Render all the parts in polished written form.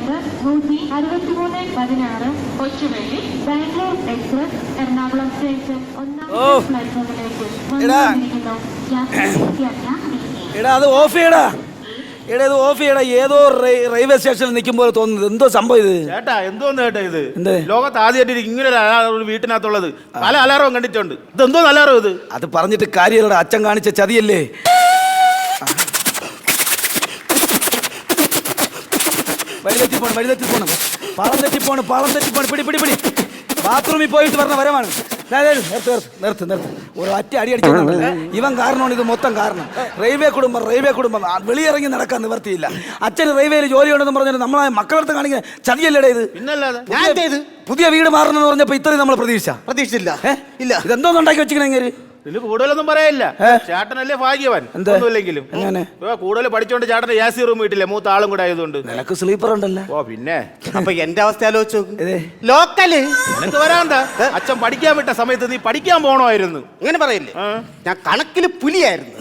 Number 16316 Kochuveli Bangalore express Ernakulam station ഒന്നാം പ്ലാറ്റ്ഫോമിലേക്ക് വന്നിരിക്കുന്നു. എടാ അത് ഓഫ് ചെയ്യടാ. എടാ ഇത് ഓഫ് ചെയ്യടാ. ഏതോ റെയിൽവേ സ്റ്റേഷനിൽ നിൽക്കുമ്പോൾ തോന്നുന്നത് എന്തോ സംഭവം ഇത്. ചേട്ടാ എന്തോന്ന് ചേട്ടാ ഇത്? ലോകത്ത് ആദ്യമായിട്ട് ഇങ്ങനെ ഒരു അലാറം വീട്ടിനകത്തുള്ളത്. പല അലാറവും കണ്ടിട്ടുണ്ട്. ഇതെന്തോ അലാറം ഇത്? അത് പറഞ്ഞിട്ട് കാര്യമല്ലടാ, അച്ഛൻ കാണിച്ച ചതിയല്ലേ. വഴിതെറ്റി പോണം. പാളം തെറ്റിപ്പോണ്. പിടി. ബാത്റൂമിൽ പോയിട്ട് പറഞ്ഞ വരവാണ്. നിർത്ത്. ഒരു ഒറ്റ അടി അടിച്ചിട്ടുണ്ടല്ലേ ഇവൻ കാരണമാണ് ഇത് മൊത്തം കാരണം. റെയിൽവേ കുടുംബം വെളിയിറങ്ങി നടക്കാൻ നിവർത്തിയില്ല. അച്ഛന് റെയിൽവേയിൽ ജോലി ഉണ്ടെന്ന് പറഞ്ഞാൽ നമ്മളെ മക്കളടുത്ത് കാണിക്കുന്ന ചതിയല്ലേടേ ഇത്. പുതിയ വീട് മാറണമെന്ന് പറഞ്ഞപ്പോ ഇത്രയും നമ്മൾ പ്രതീക്ഷിച്ചില്ല. ഇതെന്തോന്ന് ഉണ്ടാക്കി വെച്ചിങ്ങനെ ഇതില് കൂടുതലൊന്നും പറയില്ല. ചേട്ടനല്ലേ ഭാഗ്യവാൻ. ഒന്നുമില്ലെങ്കിലും കൂടുതൽ പഠിച്ചോണ്ട് ചേട്ടന്റെ AC റൂം വീട്ടിലെ മൂത്ത ആളും കൂടെ ആയതുകൊണ്ട് നിനക്ക് സ്ലീപ്പർ ഉണ്ടല്ലോ. ഓ പിന്നെ അപ്പൊ എന്റെ അവസ്ഥ ആലോചിച്ചു. ലോക്കല് നിനക്ക് വരാന്താ? അച്ഛൻ പഠിക്കാൻ വിട്ട സമയത്ത് നീ പഠിക്കാൻ പോണമായിരുന്നു. അങ്ങനെ പറയില്ലേ, ഞാൻ കണക്കില് പുലിയായിരുന്നു.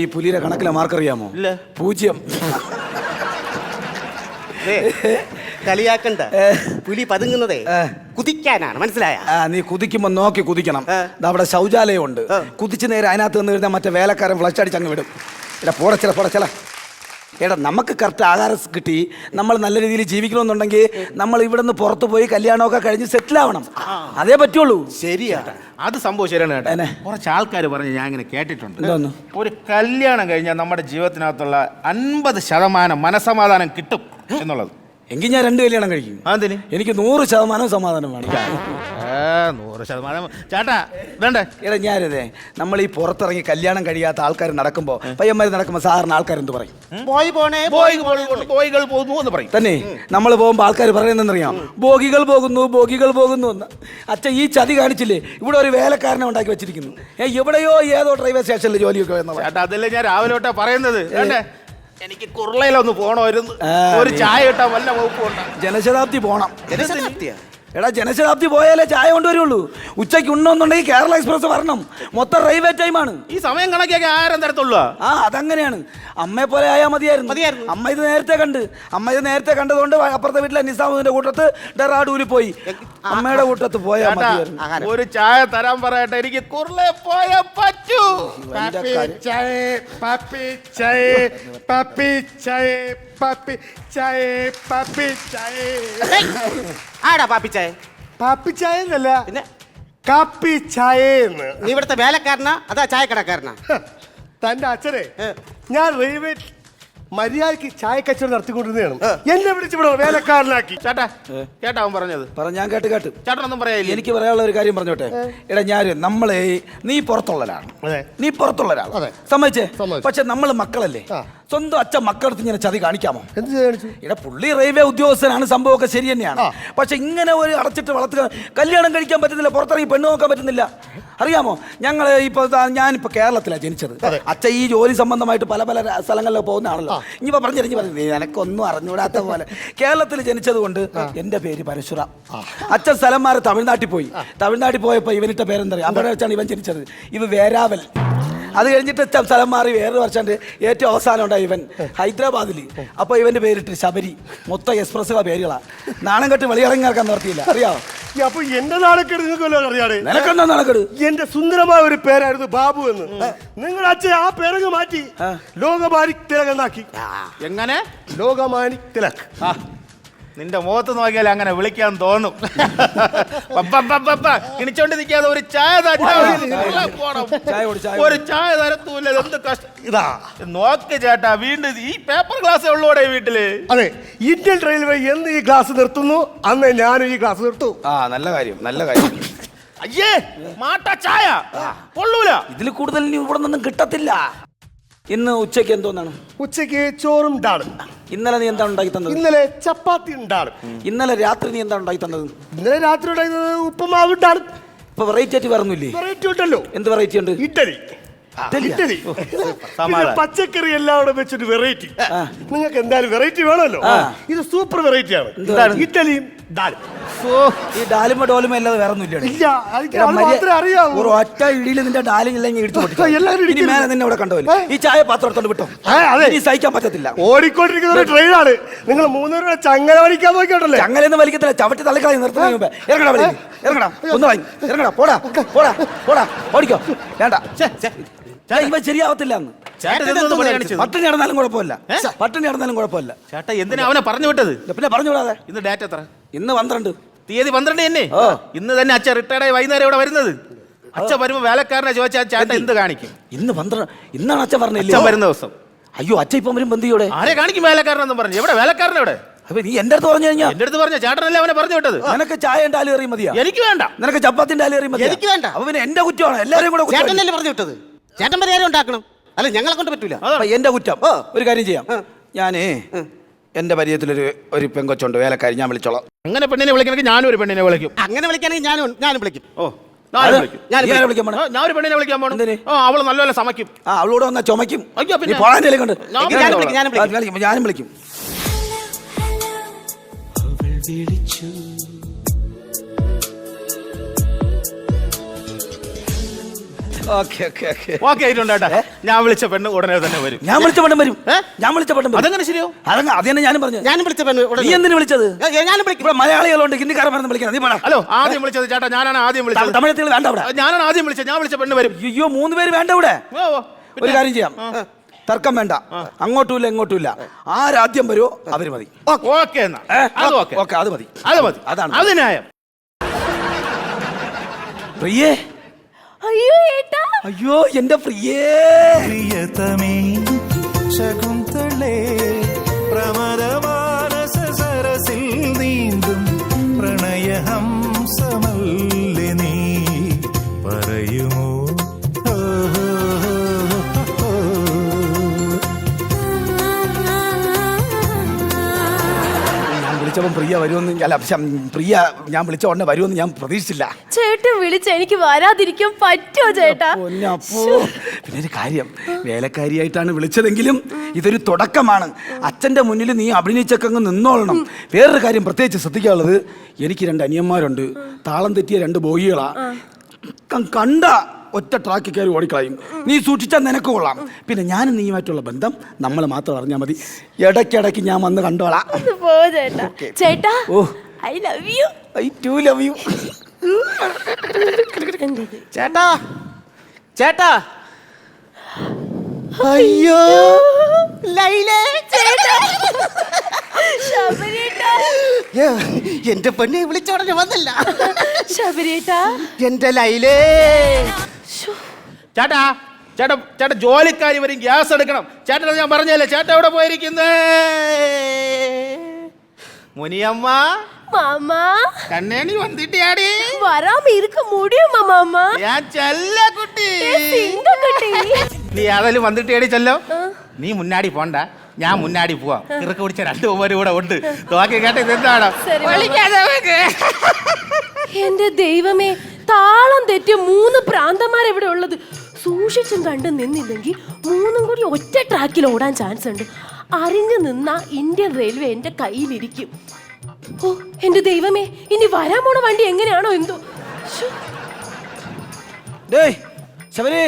ഈ പുലിയുടെ കണക്കിലെ മാർക്ക് അറിയാമോ? 0. കളിയാക്കണ്ട. പുലി പതുങ്ങുന്നതേ കുതിക്കാനാണ്, മനസ്സിലായ? നീ കുതിക്കുമ്പോ നോക്കി കുതിക്കണം. അവിടെ ശൗചാലയം ഉണ്ട്. കുതിച്ച് നേരെ അതിനകത്ത് നിന്ന് കഴിഞ്ഞാൽ മറ്റേ വേലക്കാരൻ ഫ്ലഷ് അടിച്ചങ്ങ് വിടും. പോടച്ചല. എടാ നമുക്ക് കറക്റ്റ് ആഹാരം കിട്ടി നമ്മൾ നല്ല രീതിയിൽ ജീവിക്കണമെന്നുണ്ടെങ്കിൽ നമ്മൾ ഇവിടെ നിന്ന് പുറത്തു പോയി കല്യാണമൊക്കെ കഴിഞ്ഞ് സെറ്റിൽ ആവണം. അതേ പറ്റുള്ളൂ. ശരിയാണ്, അത് സംഭവം ശരിയാണ് കേട്ടോ. കുറച്ച് ആൾക്കാർ പറഞ്ഞ് ഞാൻ ഇങ്ങനെ കേട്ടിട്ടുണ്ട്. എന്തോന്നു? ഒരു കല്യാണം കഴിഞ്ഞാൽ നമ്മുടെ ജീവിതത്തിനകത്തുള്ള 50% മനസമാധാനം കിട്ടും എന്നുള്ളത്. എങ്കിൽ ഞാൻ 2 കല്യാണം കഴിക്കും. അതിന് എനിക്ക് 100% സമാധാനം വേണം. 100% ചേട്ടാ വേണ്ടേ? എടാ ഞാനിതേ നമ്മൾ ഈ പുറത്തിറങ്ങി കല്യാണം കഴിയാത്ത ആൾക്കാർ നടക്കുമ്പോൾ പയ്യന്മാർ നടക്കുമ്പോൾ സാധാരണ ആൾക്കാർ എന്ത് പറയും? ബോയികൾ പോകുന്നു എന്ന് പറയും. തന്നെ നമ്മൾ പോകുമ്പോൾ ആൾക്കാർ പറയുന്നതെന്നറിയാം, ബോഗികൾ പോകുന്നു എന്ന്. അച്ഛൻ ഈ ചതി കാണിച്ചില്ലേ? ഇവിടെ ഒരു വേലക്കാരനെ ഉണ്ടാക്കി വെച്ചിരിക്കുന്നു. എവിടെയോ ഏതോ റെയിൽവേ സ്റ്റേഷനിൽ ജോലിയൊക്കെ വരുന്നത്. ചേട്ടാ അതല്ലേ ഞാൻ രാവിലെ തൊട്ടാ പറയുന്നത്. എനിക്ക് കുർളയിലൊന്ന് പോണമായിരുന്നു. ഒരു ചായ കിട്ടാൻ വല്ല വകുപ്പുണ്ട്. ജനശതാബ്ദി പോണം. എടാ ജനശതാബ്ദി പോയാലേ ചായ കൊണ്ടുവരുള്ളൂ. ഉച്ചയ്ക്ക് ഉണ്ടെന്നുണ്ടെങ്കിൽ കേരള എക്സ്പ്രസ് വരണം. മൊത്തം റെയിൽവേ ടൈമാണ്. ഈ സമയം കണക്കിയൊക്കെ ആരും തരത്തുള്ളൂ. അതങ്ങനെയാണ്. അമ്മയെ പോലെ ആയാൽ മതിയായിരുന്നു. അമ്മ ഇത് നേരത്തെ കണ്ടതുകൊണ്ട് അപ്പുറത്തെ വീട്ടിലെ നിസാമുദ്ദീന്റെ കൂട്ടത്ത് ഡെറാഡൂരിൽ പോയി. അമ്മയുടെ കൂട്ടത്ത് പോയാൽ മതിയായിരുന്നു. ഒരു ചായ തരാൻ പറയട്ടെ, എനിക്ക് കുർളെ പോയാ പറ്റൂ. ആടാ പാപ്പിച്ചായ? പാപ്പിച്ചായ എന്നല്ല, പിന്നെ കാപ്പി ചായന്ന്. നീ ഇവിടുത്തെ വേലക്കാരനാ അതാ ചായക്കടക്കാരനാ? തന്റെ അച്ഛനെ ഞാൻ റെയിൽവേ മര്യാദക്ക് ചായ കച്ചവടം നടത്തിക്കൊണ്ടിരുന്നതാണ്. എന്നെ വിളിച്ചിവിടെ വേലക്കാരനാക്കി. ചേട്ടാ അവൻ പറഞ്ഞത് ഞാൻ കേട്ട് ചേട്ടനൊന്നും പറയാനില്ല. എനിക്ക് പറയാനുള്ള ഒരു കാര്യം പറഞ്ഞോട്ടെ. എടാ നമ്മളെ നീ പുറത്തുള്ളവരാണ്, സമ്മതിച്ചേ. പക്ഷെ നമ്മൾ മക്കളല്ലേ, സ്വന്തം അച്ഛൻ മക്കളടുത്ത് ഇങ്ങനെ ചതി കാണിക്കാമോ? എടാ പുള്ളി റെയിൽവേ ഉദ്യോഗസ്ഥനാണ്, സംഭവമൊക്കെ ശരി തന്നെയാണ്. പക്ഷെ ഇങ്ങനെ ഒരു അടച്ചിട്ട് വളർത്തുക, കല്യാണം കഴിക്കാൻ പറ്റുന്നില്ല, പുറത്തിറങ്ങി പെണ്ണു നോക്കാൻ പറ്റുന്നില്ല. അറിയാമോ, ഞാനിപ്പോ കേരളത്തിലാണ് ജനിച്ചത്. അച്ഛൻ ഈ ജോലി സംബന്ധമായിട്ട് പല സ്ഥലങ്ങളിലൊക്കെ പോകുന്ന ആണല്ലോ. ഇനിയിപ്പോ പറഞ്ഞു എനക്കൊന്നും അറിഞ്ഞൂടാത്ത പോലെ കേരളത്തിൽ ജനിച്ചത് കൊണ്ട് എന്റെ പേര് പരശുറാം. അച്ഛൻ സ്ഥലം മാറി തമിഴ്നാട്ടിൽ പോയപ്പോ ഇവനിട്ട പേരെന്താ? അവിടെ വെച്ചാണ് ഇവൻ ജനിച്ചത്. ഇത് വേരാവൽ. അത് കഴിഞ്ഞിട്ട് സ്ഥലം മാറി വേറൊരു വർഷം ഏറ്റവും അവസാനം ഉണ്ടായി ഇവൻ ഹൈദരാബാദിൽ. അപ്പോൾ ഇവന്റെ പേരിട്ട് ശബരി. മൊത്തം എക്സ്പ്രസ്സുള്ള പേരുകളാ. നാണം കെട്ട് വെളിയിറങ്ങി നടക്കാൻ നിർത്തിയില്ല. അറിയാമോ? അപ്പൊ എന്റെ നാണക്കേട് നിങ്ങൾക്ക് അറിയാതെ? നിനക്കെന്താ നാണക്കേട്? എന്റെ സുന്ദരമായ ഒരു പേരായിരുന്നു ബാബു എന്ന്. നിങ്ങൾ അച്ഛൻ ആ പേരങ്ങ് മാറ്റി ലോകമാനി തിലക് എന്നാക്കി. എങ്ങനെ? ലോകമാനി തിലക്. നിന്റെ മുഖത്ത് നോക്കിയാൽ അങ്ങനെ വിളിക്കാൻ തോന്നും. കിണിച്ചോണ്ട് നിൽക്കാതെ ഒരു ചായ ഒരു ചായ തരത്തൂല്ല. എന്ത് കഷ്ടം ഇതാ. നോക്ക് ചേട്ടാ, വീണ്ടും ഈ പേപ്പർ ഗ്ലാസ് ഉള്ളൂടെ വീട്ടില്? അതെ, ഇന്ത്യൻ റെയിൽവേ എന്ന് ഈ ഗ്ലാസ് നിർത്തുന്നു അന്ന് ഞാനും ഈ ഗ്ലാസ് നിർത്തും. നല്ല കാര്യം. അയ്യേ മാട്ട ചായ കൊള്ളൂല. ഇതിൽ കൂടുതൽ ഇവിടെ നിന്നും കിട്ടത്തില്ല. ഇന്ന് ഉച്ചയ്ക്ക് എന്തോന്നാണ്? ഉച്ചയ്ക്ക് ചോറും ഡാളും. ഇന്നലെ നീ എന്താണ് ഉണ്ടാക്കി തന്നത്? ഇന്നലെ ചപ്പാത്തി ഉണ്ടാളും. ഇന്നലെ രാത്രി നീ എന്താണ് ഉണ്ടാക്കി തന്നത്? ഇന്നലെ രാത്രി ഉണ്ടായിരുന്നത് ഉപ്പുമാവ് ഉണ്ടാളും. ഇപ്പൊ വെറൈറ്റി ആയിട്ട് പറഞ്ഞില്ലേ? വെറൈറ്റി ഉണ്ടല്ലോ. എന്ത് വെറൈറ്റി ഉണ്ട്? ഇഡ്ഡലി. പച്ചക്കറി എല്ലാം വെച്ചിട്ട് വെറൈറ്റി. നിങ്ങൾക്ക് എന്തായാലും വെറൈറ്റി വേണമല്ലോ. ഇത് സൂപ്പർ വെറൈറ്റി ആണ്. ഇഡ്ഡലിയും ഡാലും. ഈ ഡാലിമ ഡോലുമ അല്ലാതെ വേറെ ഒന്നും ഇല്ല, എനിക്ക് അത് മാത്രമേ അറിയാവൂ. ഒരു ഒറ്റ ഇടിയിൽ നിന്റെ ഡാലില്ലെങ്കിൽ ഇടിച്ചു എല്ലാവരും ഇനി ഇടിക്കുന്നു. മേലെ നിന്നെ ഇവിടെ കണ്ടുപോയില്ല. ഈ ചായ പാത്രം എടുത്തോണ്ട് വിട്ടോ. അതെ. ഇനി സഹിക്കാൻ പറ്റത്തില്ല. ഓടിക്കൊണ്ടിരിക്കുന്ന ഒരു ട്രെയിനാണ്. നിങ്ങൾ 3 രൂപ ചങ്ങല വലിക്കാൻ നോക്കിയോണ്ടല്ലേ? ചങ്ങലൊന്നും വലിക്കത്തില്ല. ചവിട്ടി തള്ളിക്കളായി നിർത്തുന്നതിന് മുമ്പേ ഇറങ്ങടാ വലി. ഇറങ്ങടാ ഒന്ന് വാങ്ങി ഇറങ്ങടാ. പോടാ പോടാ പോടാ ഓടിക്കോ. വേണ്ട ഇവ ശരിയാവത്തില്ല. എന്ന് പട്ടിണി നടന്നാലും കുഴപ്പമില്ല. പട്ടിണി നടന്നാലും കുഴപ്പമില്ല. ചേട്ടാ എന്തിനാ അവനെ പറഞ്ഞു വിട്ടത്? പിന്നെ പറഞ്ഞു വിടാതെ. ഇന്ന് ഡേറ്റ് എത്ര? ഇന്ന് 12 തീയതി 12 തന്നെ. ഇന്ന് തന്നെ അച്ഛൻ റിട്ടയർഡ് ആയി വൈകുന്നേരം ഇവിടെ വരുന്നത്. അച്ഛൻ വരുമ്പോ വേലക്കാരനെ ചോദിച്ചാൽ ചേട്ടൻ എന്ത് കാണിക്കും? ഇന്ന് 12 ഇന്നാണ് അച്ഛൻ പറഞ്ഞില്ലേ അച്ഛൻ വരുന്ന ദിവസം. അയ്യോ അച്ഛൻ ഇപ്പം വരും. ബന്ധിയോടെ ആരെ കാണിക്കും വേലക്കാരനെന്ന് പറഞ്ഞു? എവിടെ വേലക്കാരൻ? എവിടെ? അപ്പൊ നീ എന്റെ അടുത്ത് പറഞ്ഞു കഴിഞ്ഞാൽ എന്റെ അടുത്ത് പറഞ്ഞ ചേട്ടനല്ലേ അവനെ പറഞ്ഞു വിട്ടത്. നിനക്ക് ചായ ഡാലി എറിയും മതിയാ? എനിക്ക് വേണ്ട. നിനക്ക് ചപ്പാത്തിന്റെ ഡാലി എറിയും മതിയാ? എനിക്ക് വേണ്ട. അപ്പൊ പിന്നെ എന്റെ കുറ്റമാണ്. എല്ലാവരും കൂടെ കുറ്റം. ചേട്ടനല്ലേ പറഞ്ഞു വിട്ടത്? ചേട്ടൻ പരിഹാരം ഉണ്ടാക്കണം. അല്ല ഞങ്ങളെ കൊണ്ട് പറ്റൂല. അപ്പൊ എന്റെ കുറ്റം. ഒരു കാര്യം ചെയ്യാം. ഞാനേ എന്റെ പരിചയത്തിലൊരു പെങ്കൊച്ചുണ്ട് വേലക്കാരി. ഞാൻ വിളിച്ചോളാം. അങ്ങനെ പെണ്ണിനെ വിളിക്കണമെങ്കിൽ ഞാനും ഒരു പെണ്ണിനെ വിളിക്കും. അങ്ങനെ വിളിക്കുകയാണെങ്കിൽ ഞാനും വിളിക്കും. ഞാൻ വിളിക്കാൻ പോണേ. ഞാൻ ഒരു പെണ്ണിനെ വിളിക്കാൻ പോകണം. അവള് നല്ലപോലെ സமைക്കും. അവളോട് വന്നാ ചുമക്കും. അയ്യോ, പിന്നെ? പോകാൻ കൊണ്ട് ഞാനും വിളിക്കും. ഓക്കെ ആയിട്ടുണ്ട് കേട്ടാ. ഞാൻ വിളിച്ച പെണ്ണ് ഉടനെ തന്നെ വരും. ഞാൻ വിളിച്ച പെണ്ണും വരും. ഞാൻ വിളിച്ച പെണ്ണും വരും. അതെങ്ങനെ ശരിയോ? അത് തന്നെ ഞാനും പറഞ്ഞു. ഞാനും വിളിച്ച പെണ്ണ് നീ എന്തിനു വിളിച്ചത്? ഞാനും വിളിക്കും. ഇവിടെ മലയാളികളുണ്ട്, ഹിന്ദിക്കാരൻ പറഞ്ഞ് വിളിക്കണം. നീ വേണം. ഹലോ, ആദ്യം വിളിച്ചത് ചേട്ടാ ഞാനാണ്. ആദ്യം വിളിച്ചത് തമിഴത്തിൽ വേണ്ട. ഇവിടെ ഞാനാണ് ആദ്യം വിളിച്ചത്. ഞാൻ വിളിച്ച പെണ്ണ് വരും. അയ്യോ 3 പേര് വേണ്ട ഇവിടെ. ഒരു കാര്യം ചെയ്യാം. തർക്കം വേണ്ട. അങ്ങോട്ടുമില്ല ഇങ്ങോട്ടുമില്ല. ആരാദ്യം വരുമോ അവര് മതി. ഓക്കെ എന്നാ അത് ഓക്കെ. ഓക്കെ അത് മതി. അത് മതി. അതാണ് അത് ന്യായം. പ്രിയേ. അയ്യോ ഏട്ടാ. അയ്യോ എന്റെ പ്രിയേ. പ്രിയതമേ ശകുന്തളേ പ്രമദമാനസ സരസിൽ നീന്തും പ്രണയഹംസമല്ലേ നീ പറയുമോ? ഞാൻ വിളിച്ചപ്പോൾ പ്രിയ വരുമെന്ന് അല്ല പ്രിയ ഞാൻ വിളിച്ച ഉടനെ വരുമെന്ന് ഞാൻ പ്രതീക്ഷിച്ചില്ല. ചേട്ടൻ വിളിച്ച എനിക്ക് വരാതിരിക്കാൻ പറ്റുമോ ചേട്ടാ? പിന്നെ ഒരു കാര്യം, വേലക്കാരിയായിട്ടാണ് വിളിച്ചതെങ്കിലും ഇതൊരു തുടക്കമാണ്. അച്ഛൻ്റെ മുന്നിൽ നീ അഭിനയിച്ചൊക്കെ അങ്ങ് നിന്നോളണം. വേറൊരു കാര്യം പ്രത്യേകിച്ച് ശ്രദ്ധിക്കാനുള്ളത്, എനിക്ക് 2 അനിയന്മാരുണ്ട്. താളം തെറ്റിയ 2 ബോഗികളാ. കണ്ട ഒറ്റ ട്രാക്കിൽ കയറി ഓടിക്കളയും. നീ സൂക്ഷിച്ചാൽ നിനക്ക് കൊള്ളാം. പിന്നെ ഞാനും നീയുമായിട്ടുള്ള ബന്ധം നമ്മൾ മാത്രം അറിഞ്ഞാൽ മതി. ഇടയ്ക്കിടയ്ക്ക് ഞാൻ വന്ന് കണ്ടോളാം. പോ ചേട്ടാ. ചേട്ടാ oh I love you. I too love you. ചേട്ടാ ചേട്ടാ. അയ്യോ ലൈലേ. ചേട്ടാ ശബരിയേട്ടാ. എന്റെ പെണ്ണെ വിളിച്ച ഉടനെ വന്നില്ല. ശബരിയേട്ടാ. എന്റെ ലൈലേ. ചേട്ടാ ചേട്ടാ ചേട്ടാ ജോലിക്കാരി വരും. ഗ്യാസ് എടുക്കണം. ചേട്ടൻ ഞാൻ പറഞ്ഞല്ലേ. ചേട്ടാ എവിടെ പോയിരിക്കുന്നേ? മുനിയമ്മ മാമാ കണ്ണേണി വന്നിട്ടിയാടി. വരാമ ഇരുക്ക മുടിയുമാ മാമാ. ഞാൻ ചെല്ല കുട്ടി. കുട്ടി നീ ഏതായാലും വന്നിട്ടിയാടി ചെല്ലോ. നീ മുന്നാടി പോണ്ട, ഞാൻ മുന്നാടി പോവാം. ഇറക്ക് പിടിച്ച 2 പേരും കൂടെ ഉണ്ട്. നോക്കി കേട്ട ഇതെന്താണോ? എന്റെ ദൈവമേ, താളം തെറ്റിയ 3 പ്രാന്തന്മാർ എവിടെ ഉള്ളത്? സൂക്ഷിച്ചും കണ്ടു നിന്നില്ലെങ്കിൽ 3 കൂടി ഒറ്റ ട്രാക്കിൽ ഓടാൻ ചാൻസ് ഉണ്ട്. അറിഞ്ഞു നിന്ന ഇന്ത്യൻ റെയിൽവേ എന്റെ കയ്യിലിരിക്കും. ഓ എന്റെ ദൈവമേ, ഇനി വരാൻ പോണ വണ്ടി എങ്ങനെയാണോ എന്തോ. ശബരി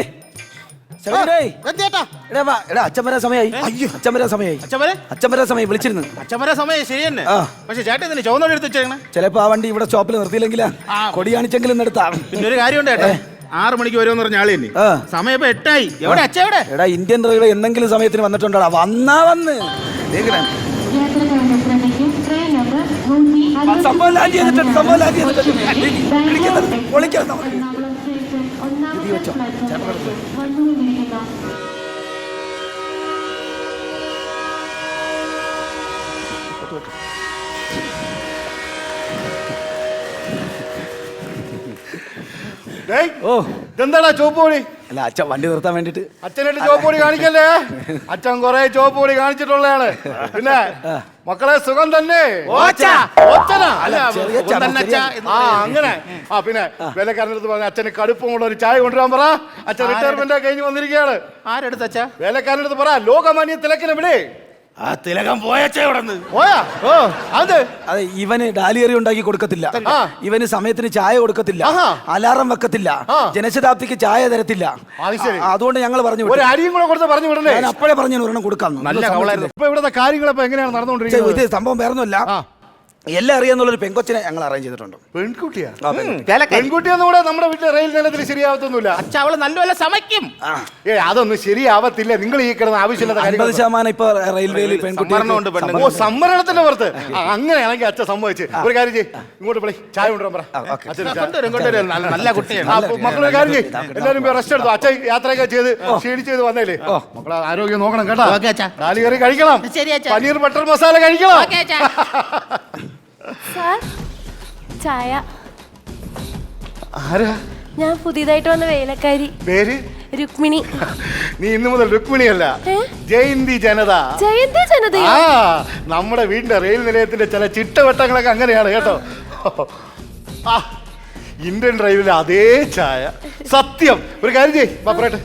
അച്ഛൻ വരാൻ സമയമായി. അച്ഛൻ വരാൻ സമയമായി. അച്ഛൻ വരാൻ സമയം വിളിച്ചിരുന്നു. അച്ഛൻ വരാൻ സമയം ശരി തന്നെ. പക്ഷെ ചേട്ടൻ ഇതിന് ചുവന്നോട് എടുത്ത് വെച്ചേക്കണേ. ചിലപ്പോ ആ വണ്ടി ഇവിടെ സ്റ്റോപ്പിൽ നിർത്തിയില്ലെങ്കിലാ കൊടി കാണിച്ചെങ്കിലും നിർത്താം. പിന്നെ ഒരു കാര്യമുണ്ട് ചേട്ടാ, 6 മണിക്ക് വരുമെന്ന് പറഞ്ഞ ആളെ തന്നെ സമയം ഇപ്പൊ 8 ആയി. എവിടെ അച്ഛൻ എവിടെ? എടാ ഇന്ത്യൻ റെയിൽവേ എന്തെങ്കിലും സമയത്തിന് വന്നിട്ടുണ്ടോടാ? വന്ന് യാത്രക്കാരുടെ ശ്രദ്ധയ്ക്ക് ട്രെയിൻ നമ്പർ 165 സംഭവം ലാൻഡ് ചെയ്തിട്ടുണ്ട്. സംഭവം ലാൻഡ് ചെയ്തിട്ടുണ്ട്. പൊളിക്കണം. എറണാകുളം സ്റ്റേഷൻ 1ാമത്തെ പ്ലാറ്റ്ഫോമിലേക്ക് വന്നുകൊണ്ടിരിക്കുന്നു. ഓ ഇതെന്താടാ ചോപ്പ് പൊടി? അല്ല അച്ഛൻ വണ്ടി നിർത്താൻ വേണ്ടിട്ട്. അച്ഛനായിട്ട് ചോപ്പ് പൊടി കാണിക്കല്ലേ? അച്ഛൻ കൊറേ ചോപ്പ് പൊടി കാണിച്ചിട്ടുള്ളതാണ്. പിന്നെ മക്കളെ സുഖം തന്നെ? അങ്ങനെ. പിന്നെ വേലക്കാരനടുത്ത് പറഞ്ഞ അച്ഛന് കടുപ്പം കൊണ്ട് ഒരു ചായ കൊണ്ടുവരാൻ പറ. അച്ഛൻ റിട്ടയർമെന്റ് കഴിഞ്ഞ് വന്നിരിക്കുകയാണ്. ആരെടുത്ത് അച്ഛാ? വേലക്കാരനടുത്ത് പറ ലോകമാന്യ തിലക്കിനെ വിളി. ആ തിലകം പോയച്ചേ ഇവിടെ നിന്ന്. പോയാ ഓ അത് അതെ, ഇവന് ഡാലിയറി ഉണ്ടാക്കി കൊടുക്കത്തില്ല, ഇവന് സമയത്തിന് ചായ കൊടുക്കത്തില്ല, അലാറം വെക്കത്തില്ല, ജനശതാബ്ദിക്ക് ചായ തരത്തില്ല. അതുകൊണ്ട് ഞങ്ങൾ പറഞ്ഞു ഒരു അരിയും കൂടെ കൊടുത്ത് പറഞ്ഞു വിടണ്ടേ? ഞാൻ അപ്പോഴേ പറഞ്ഞു ഒരെണ്ണം കൊടുക്കാം. നല്ല കവളായിരുന്നു. ഇപ്പൊ ഇവിടുത്തെ കാര്യങ്ങളൊക്കെ എങ്ങനെയാണ് നടന്നുകൊണ്ടിരിക്കുന്നത്? ഇത് സംഭവം വേറൊന്നുമല്ല, എല്ലാം അറിയാന്നുള്ളൊരു പെങ്കൊച്ചിനെ ഞങ്ങൾ അറേഞ്ച് ചെയ്തിട്ടുണ്ട്. പെൺകുട്ടിയാ? കേലക്കാരി. പെൺകുട്ടിയൊന്നും കൂടെ നമ്മുടെ വീട്ടിലെ റെയിൽ നിലത്തിൽ ശരിയാവത്തൊന്നുമില്ല. അച്ഛ അവള് നല്ലപോലെ സമയ്ക്കും. അതൊന്നും ശരിയാവത്തില്ല. നിങ്ങൾ ഈ കിടന്ന ആവശ്യമില്ലാത്ത 50% ഇപ്പൊ റെയിൽവേയിൽ സംവരണമുണ്ട് പെണ്ണുങ്ങൾ. ഓ, സംവരണത്തിന്റെ പുറത്ത് അങ്ങനെയാണെങ്കിൽ അച്ഛൻ സമ്മതിച്ച് ഒരു കാര്യം ചെയ്യ്, ഇങ്ങോട്ട് വിളി, ചായ കൊണ്ടുവരാൻ പറ. കൊണ്ടുവരും. നല്ല കുട്ടിയാണ്. മക്കളൊരു കാര്യം ചെയ്യ്, എല്ലാവരും പോയി റെസ്റ്റ് എടുത്തു. അച്ഛൻ യാത്രയൊക്കെ ചെയ്ത് ക്ഷീണിച്ച് ചെയ്ത് വന്നേലേ, മക്കളെ ആരോഗ്യം നോക്കണം കേട്ടോ. കാലി കറി കഴിക്കണം, പനീർ ബട്ടർ മസാല കഴിക്കണം. സാർ, ചായ. ആരാ? ഞാൻ പുതിയതായിട്ട് വന്ന വേലക്കാരി. പേര്? രുക്മിണി. നീ ഇന്നു മുതൽ രുക്മിണിയല്ല, ജയന്തി ജനത. ജയന്തി ജനതയോ? ആ, നമ്മുടെ വീടിന്റെ റെയിൽ നിലയത്തിന്റെ ചില ചിട്ടവട്ടങ്ങളൊക്കെ അങ്ങനെയാണ് കേട്ടോ. ആ, ഇന്ത്യൻ ഡ്രൈവിലെ അതേ ചായ. സത്യം. ഒരു കാര്യം ചെയ്യ്, പറയട്ടെ,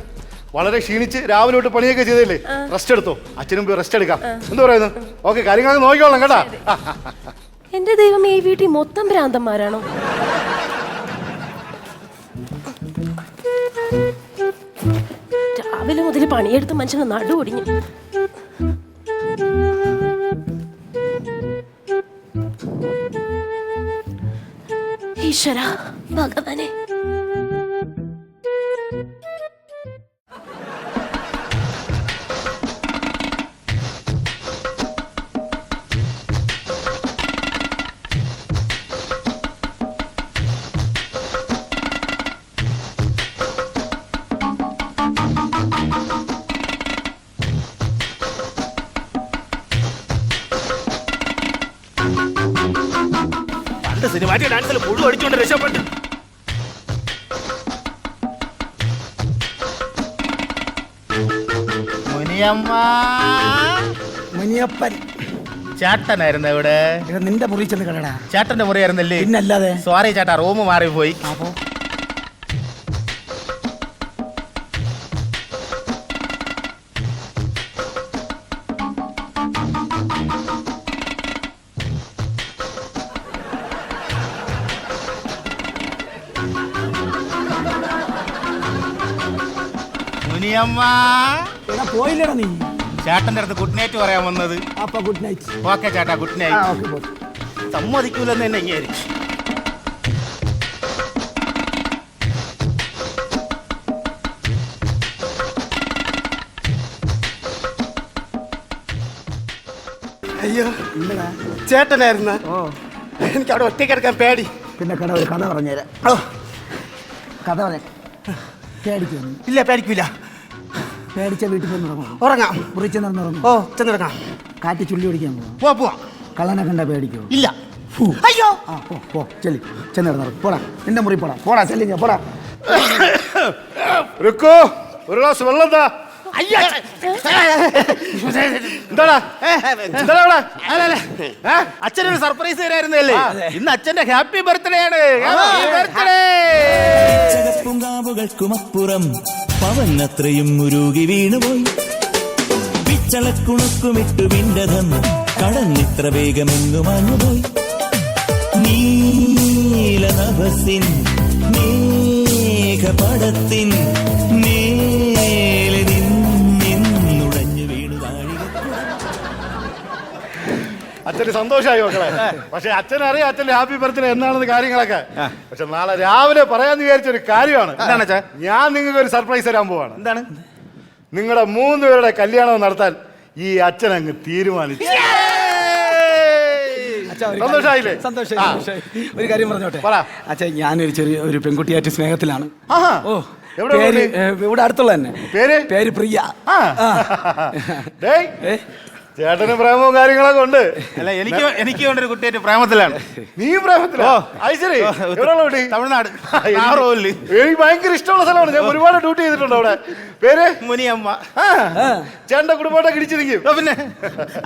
വളരെ ക്ഷീണിച്ച് രാവിലെ തൊട്ട് പണിയൊക്കെ ചെയ്തല്ലേ, റെസ്റ്റ് എടുത്തോ. അച്ഛനും പോയി റെസ്റ്റ് എടുക്കാം. എന്ത് പറയുന്നു? ഓക്കെ, കാര്യങ്ങളൊക്കെ നോക്കിക്കോളാം കേട്ടാ. എന്റെ ദൈവം, ഈ വീട്ടിൽ മൊത്തം ഭ്രാന്തന്മാരാണോ? രാവിലെ മുതൽ പണിയെടുത്ത് മനുഷ്യന് നടു ഒടിഞ്ഞു. ഈശ്വര ഭഗവാനെ. സിനിമാറ്റിക് ഡാൻസിൽ പുഴു അടിച്ചുകൊണ്ട് രക്ഷപ്പെട്ടു. മുനിയപ്പൻ ചേട്ടനായിരുന്നു ഇവിടെ. നിന്റെ മുറി ചെന്ന് കടടാ. ചേട്ടന്റെ മുറിയായിരുന്നല്ലേ? പിന്നല്ലാതെ. സോറി ചേട്ടാ, റൂം മാറിപ്പോയി. പോയില്ലടാ നീ. ചേട്ടന്റെ അടുത്ത് ഗുഡ് നൈറ്റ് പറയാൻ വന്നത്. അപ്പൊ ഗുഡ് നൈറ്റ്. ഓക്കെ ചേട്ടാ, ഗുഡ് നൈറ്റ്. സമ്മതിക്കൂലെന്ന് തന്നെ ഇങ്ങനെ. അയ്യോ, ചേട്ടനായിരുന്ന? എനിക്ക് അവിടെ ഒറ്റയ്ക്ക് എടുക്കാൻ പേടി. പിന്നെ ഒരു കഥ പറഞ്ഞുതരാം. കഥ പറയാം. പേടിക്കുന്നു? ഇല്ല, പേടിക്കൂല. പേടിച്ച വീട്ടിൽ പോയി ഉറങ്ങാം. ഉറങ്ങാം. മുറി ചെന്നിറങ്ങും. ഓ, ചെന്നിറങ്ങാം. കാറ്റ് ചുള്ളി ഓടിക്കാൻ പോവാം. പോവാ. കള്ളനെ കണ്ടാ പേടിക്കോ? ഇല്ല. അയ്യോ, ആ പോ ചെല്ലി ചെന്നിറങ്ങും. പോടാ, നിന്റെ മുറി പോടാ. പോടാ ചെല്ലി, പോടാ. രുക്കോ, ഒരു ഗ്ലാസ് വെള്ളം താ. എന്താടാ അച്ഛനൊരു സർപ്രൈസ് തരായിരുന്നല്ലേ? ഇന്ന് അച്ഛന്റെ ഹാപ്പി ബർത്ത്ഡേ ആണ്. പൂങ്കാവുകൾക്കുമപ്പുറം പവനത്രയും മുരുകി വീണുപോയി. പിച്ചളക്കുണുക്കുമിട്ടു വിണ്ടതം കടന്നിത്ര വേഗമെങ്ങു മാഞ്ഞുപോയി. നീലനഭസിൻ മേഘപടത്തിൻ മേലെ നിന്നുടഞ്ഞു വീണു താഴെ. അച്ഛന് സന്തോഷമായി മക്കളെ. പക്ഷെ അച്ഛനറിയാം അച്ഛന്റെ ഹാപ്പി ബർത്ത്ഡേ എന്നാണെന്ന് കാര്യങ്ങളൊക്കെ. പക്ഷെ നാളെ രാവിലെ പറയാന്ന് വിചാരിച്ചൊരു കാര്യമാണ്. എന്താണ് അച്ഛാ? ഞാൻ നിങ്ങൾക്ക് ഒരു സർപ്രൈസ് തരാൻ പോവാണ്. എന്താണ്? നിങ്ങളുടെ 3 പേരുടെ കല്യാണം നടത്താൻ ഈ അച്ഛൻ അങ്ങ് തീരുമാനിച്ചു. സന്തോഷായില്ലേ? സന്തോഷമായി. ഒരു കാര്യം പറഞ്ഞോട്ടെ. പറ. അച്ഛാ, ഞാനൊരു ഒരു പെൺകുട്ടിയായിട്ട് സ്നേഹത്തിലാണ്. ഓ, ഇവിടെ അടുത്തുള്ള തന്നെ. പേര് പ്രിയ. ചേട്ടന് പ്രേമവും കാര്യങ്ങളൊക്കെ ഉണ്ട്. അല്ല, എനിക്ക് കൊണ്ടൊരു കുട്ടിയായിട്ട് പ്രേമത്തിലാണ്. നീ പ്രേമത്തിലോ? ശരി. തമിഴ്നാട്. എനിക്ക് ഭയങ്കര ഇഷ്ടമുള്ള സ്ഥലമാണ്. ഞാൻ ഒരുപാട് ഡ്യൂട്ടി ചെയ്തിട്ടുണ്ട് അവിടെ. പേര്? മുനിയമ്മ. ചേട്ടന്റെ കുടുംബമായിട്ടൊക്കെ ഇടിച്ചിരിക്കും. പിന്നെ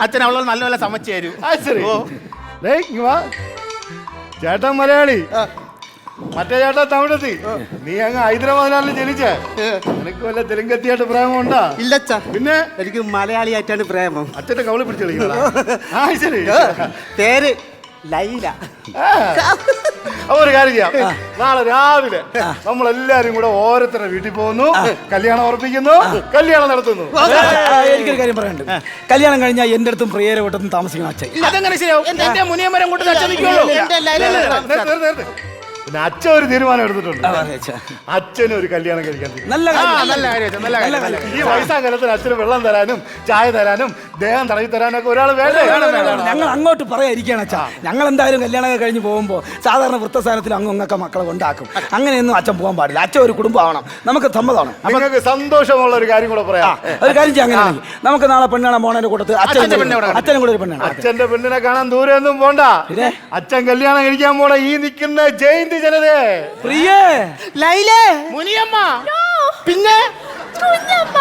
അച്ഛൻ അവളെ നല്ലപോലെ സമ്മതിച്ചു തരും. ശരി. ചേട്ടൻ മലയാളി, മറ്റേ ചേട്ടാ തമിഴത്തി നീ അങ്ങ് ഹൈദരാബാദിലാണ് ജനിച്ചേ നിനക്ക് വല്ല തെലുങ്കത്തിയായിട്ട് പ്രേമമുണ്ടാ? ഇല്ലച്ചാ, പിന്നെ എനിക്ക് മലയാളിയായിട്ടാണ് പ്രേമം. അച്ഛന്റെ കവളി പിടിച്ചു കളിക്കണ. ആ ശരി. പേര് ലൈല. അപ്പൊ ഒരു കാര്യം ചെയ്യാം, നാളെ രാവിലെ നമ്മളെല്ലാരും കൂടെ ഓരോരുത്തരുടെ വീട്ടിൽ പോകുന്നു, കല്യാണം ഉറപ്പിക്കുന്നു, കല്യാണം നടത്തുന്നു. എനിക്കൊരു കാര്യം പറയാനുണ്ട്. കല്യാണം കഴിഞ്ഞാൽ എന്റെ അടുത്തും പ്രിയരെ വീട്ടത്തും താമസിക്കണം അച്ഛൻ. അതെങ്ങനെ ശരിയാവും? എന്റെ മുനിയമ്മരം കൊണ്ട് അച്ഛൻ നിൽക്കുള്ളൂ. പിന്നെ അച്ഛൻ ഒരു തീരുമാനം എടുത്തിട്ടുണ്ട്. അച്ഛനും ഒരു കല്യാണം കഴിക്കാൻ തീരുമാനം. നല്ല കാര്യം. നല്ല കാര്യം, നല്ല കാര്യം. ഈ വയസ്സാകാലത്തിന് അച്ഛന് വെള്ളം തരാനും ചായ തരാനും ദേഹം തടവി തരാനും ഒക്കെ ഒരാൾ വേണ്ടേ? ഞങ്ങൾ അങ്ങോട്ട് പറയാതിരിക്കുകയാണ് അച്ഛാ. ഞങ്ങൾ എന്തായാലും കല്യാണം കഴിഞ്ഞ് പോകുമ്പോൾ സാധാരണ വൃത്തസ്ഥാനത്തിൽ അങ്ങൊക്കെ മക്കളെ കൊണ്ടാക്കും. അങ്ങനെയൊന്നും അച്ഛൻ പോകാൻ പാടില്ല. അച്ഛൻ ഒരു കുടുംബം ആവണം. നമുക്ക് സമ്മതമാണ്. നിങ്ങൾക്ക് സന്തോഷമുള്ള ഒരു കാര്യം കൂടെ പറയാം. ഒരു കാര്യം ചെയ്യാം, അങ്ങനെയാണെങ്കിൽ നമുക്ക് നാളെ പെണ്ണാണ് മോനെ കൊടുത്ത് അച്ഛനും കൂടെ ഒരു പെണ്ണാണ്. അച്ഛന്റെ പെണ്ണിനെ കാണാൻ ദൂരെ ഒന്നും പോണ്ട. അച്ഛൻ കല്യാണം കഴിക്കാൻ പോണ ഈ നിൽക്കുന്ന ജയന്തി ജനതേ, പ്രിയേ, ലൈലേ, മുനിയമ്മ No. പിന്നെ കുഞ്ഞമ്മ.